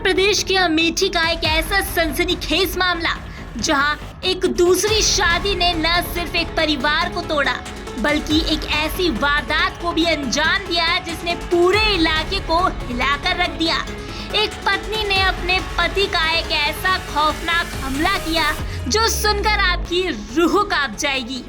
प्रदेश के अमेठी का एक ऐसा सनसनीखेज मामला जहां एक दूसरी शादी ने न सिर्फ एक परिवार को तोड़ा बल्कि एक ऐसी वारदात को भी अंजाम दिया जिसने पूरे इलाके को हिलाकर रख दिया। एक पत्नी ने अपने पति का एक ऐसा खौफनाक हमला किया जो सुनकर आपकी रूह कांप जाएगी।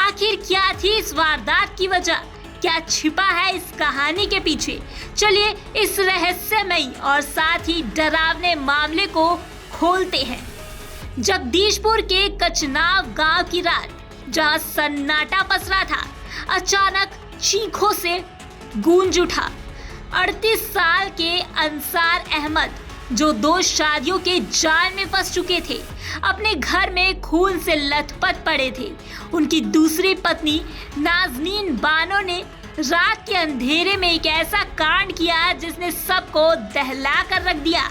आखिर क्या थी इस वारदात की वजह, क्या छिपा है इस कहानी के पीछे? चलिए इस रहस्यमयी और साथ ही डरावने मामले को खोलते हैं। जगदीशपुर के कचनाव गांव की रात, जहां सन्नाटा पसरा था, अचानक चीखों से गूंज उठा। 38 साल के अंसार अहमद, जो 2 शादियों के जाल में फंस चुके थे, अपने घर में खून से लथपथ पड़े थे। उनकी दूसरी पत्नी नाज़नीन बानो ने रात के अंधेरे में एक ऐसा कांड किया जिसने सबको दहला कर रख दिया।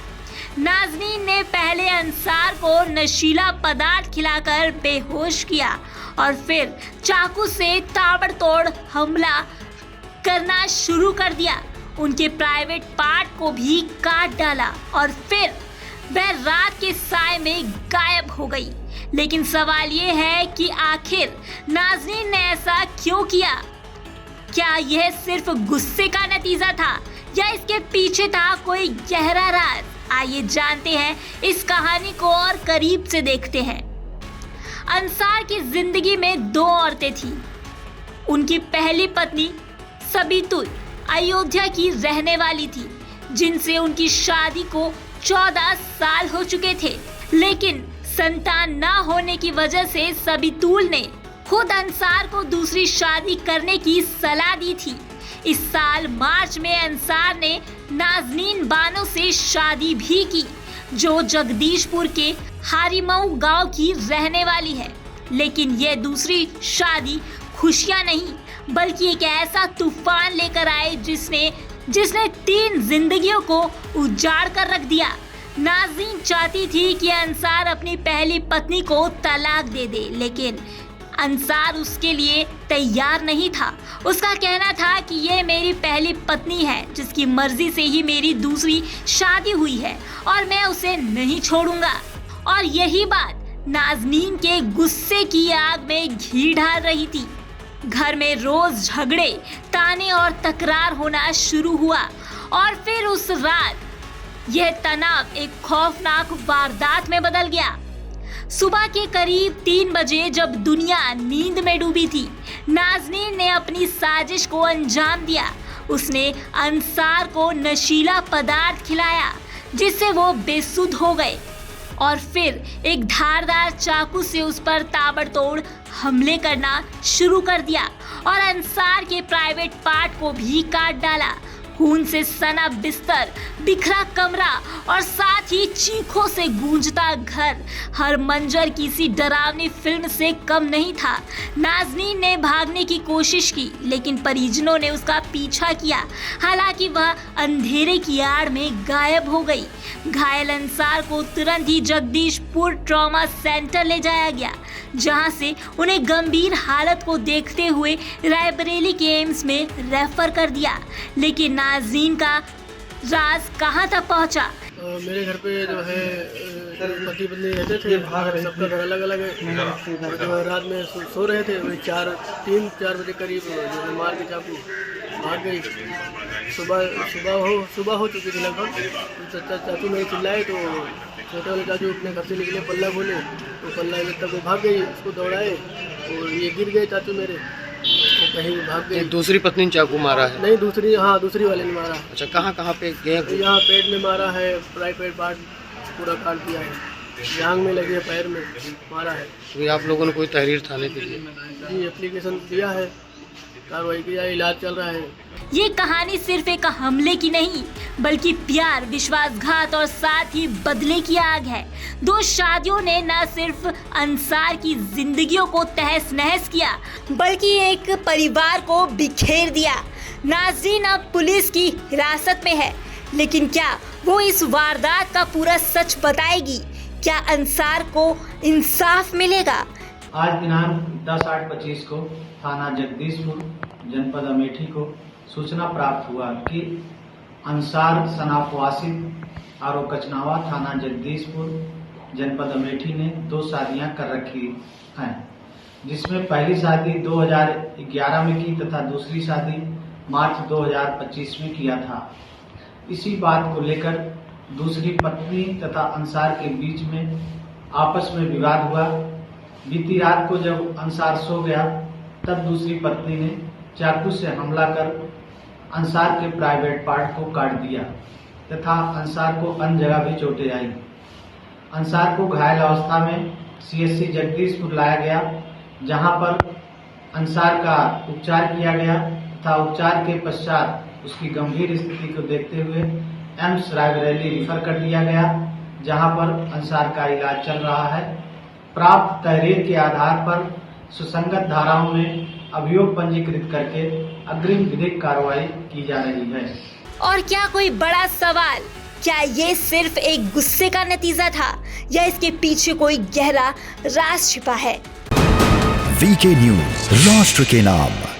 नाज़नीन ने पहले अंसार को नशीला पदार्थ खिलाकर बेहोश किया और फिर चाकू से ताबड़तोड़ हमला करना शुरू कर दिया। उनके प्राइवेट पार्ट को भी काट डाला और फिर वह रात के साए में गायब हो गई। लेकिन सवाल ये है कि आखिर नाज़नीन ने ऐसा क्यों किया? क्या यह सिर्फ गुस्से का नतीजा था या इसके पीछे था कोई गहरा राज? आइए जानते हैं इस कहानी को और करीब से देखते हैं। अंसार की जिंदगी में 2 औरतें थीं। उनकी पहली पत्नी सबीतुल अयोध्या की रहने वाली थी, जिनसे उनकी शादी को 14 साल हो चुके थे। लेकिन संतान न होने की वजह से सबीतुल ने खुद अंसार को दूसरी शादी करने की सलाह दी थी। इस साल मार्च में अंसार ने नाज़नीन बानो से शादी भी की, जो जगदीशपुर के हारीमऊ गांव की रहने वाली है। लेकिन यह दूसरी शादी खुशियां नहीं बल्कि एक ऐसा तूफान लेकर आए जिसने 3 जिंदगियों को उजाड़ कर रख दिया। नाज़नीन चाहती थी कि अंसार अपनी पहली पत्नी को तलाक दे दे, लेकिन अंसार उसके लिए तैयार नहीं था। उसका कहना था कि ये मेरी पहली पत्नी है, जिसकी मर्जी से ही मेरी दूसरी शादी हुई है और मैं उसे नहीं छोड़ूंगा। और यही बात नाज़नीन के गुस्से की आग में घी डाल रही थी। घर में रोज झगड़े, ताने और तकरार होना शुरू हुआ और फिर उस रात यह तनाव एक खौफनाक वारदात में बदल गया। सुबह के करीब 3 बजे, जब दुनिया नींद में डूबी थी, नाज़नीन ने अपनी साजिश को अंजाम दिया। उसने अंसार को नशीला पदार्थ खिलाया जिससे वो बेसुध हो गए और फिर एक धारदार चाकू से उस पर ताबड़तोड़ हमले करना शुरू कर दिया और अंसार के प्राइवेट पार्ट को भी काट डाला। खून से सना बिस्तर, बिखरा कमरा और साथ ही चीखों से गूंजता घर, हर मंजर किसी डरावनी फिल्म से कम नहीं था। नाज़नीन ने भागने की कोशिश की, लेकिन परिजनों ने उसका पीछा किया। हालांकि वह अंधेरे की आड़ में गायब हो गई। घायल अंसार को तुरंत ही जगदीशपुर ट्रॉमा सेंटर ले जाया गया, जहां से उन्हें गंभीर हालत को देखते हुए रायबरेली के एम्स में रेफर कर दिया। लेकिन नाज़नीन का राज कहां तक पहुंचा? मेरे घर पे जो है पति पत्नी रहते थे। सबका घर अलग अलग है। जो रात में सो रहे थे, वही 3-4 बजे करीब जो मार के चाकू भाग गई। सुबह हो चुकी थी लगभग। चाचू मेरे चिल्लाए तो छोटे वाले चाचू अपने घर से निकले, पल्ला खोले तो पल्ला जब तक वो भाग गई, उसको दौड़ाए और ये गिर गए चाचू मेरे, तो कहीं भाग गए। दूसरी पत्नी ने चाकू मारा है? नहीं, दूसरी वाले ने मारा। अच्छा, कहाँ पे गए? यहाँ पेट में मारा है, प्राइवेट पार्ट पूरा काट दिया है, जांग में लगी है, पैर में मारा है। तो आप लोगों ने कोई तहरीर थाने के लिए? जी, एप्लीकेशन दिया है, कार्रवाई किया, इलाज चल रहा है। ये कहानी सिर्फ एक हमले की नहीं बल्कि प्यार, विश्वासघात और साथ ही बदले की आग है। 2 शादियों ने न सिर्फ अंसार की जिंदगियों को तहस नहस किया बल्कि एक परिवार को बिखेर दिया। नाज़नीन अब पुलिस की हिरासत में है, लेकिन क्या वो इस वारदात का पूरा सच बताएगी? क्या अंसार को इंसाफ मिलेगा? आज दिनांक 10/8/25 को थाना जगदीशपुर जनपद अमेठी को सूचना प्राप्त हुआ कि अंसार सनाफ वासिद आरो कचनावा थाना जगदीशपुर जनपद अमेठी ने 2 शादियां कर रखी हैं, जिसमें पहली शादी 2011 में की तथा दूसरी शादी मार्च 2025 में किया था। इसी बात को लेकर दूसरी पत्नी तथा अंसार के बीच में आपस में विवाद हुआ। बीती रात को जब अंसार सो गया तब दूसरी पत्नी ने चाकू से हमला कर अंसार के प्राइवेट पार्ट को काट दिया तथा अंसार को अन्य जगह भी चोटें आई। अंसार को घायल अवस्था में सीएससी जगदीशपुर लाया गया, जहां पर अंसार का उपचार किया गया तथा उपचार के पश्चात उसकी गंभीर स्थिति को देखते हुए एम्स रायबरेली रिफर कर दिया गया, जहां पर अंसार का इलाज चल रहा है। प्राप्त तहरीर के आधार पर सुसंगत धाराओं में अभियोग पंजीकृत करके अग्रिम विधिक कार्रवाई की जा रही है। और क्या कोई बड़ा सवाल, क्या ये सिर्फ एक गुस्से का नतीजा था या इसके पीछे कोई गहरा राज छिपा है? वीके न्यूज, राष्ट्र के नाम।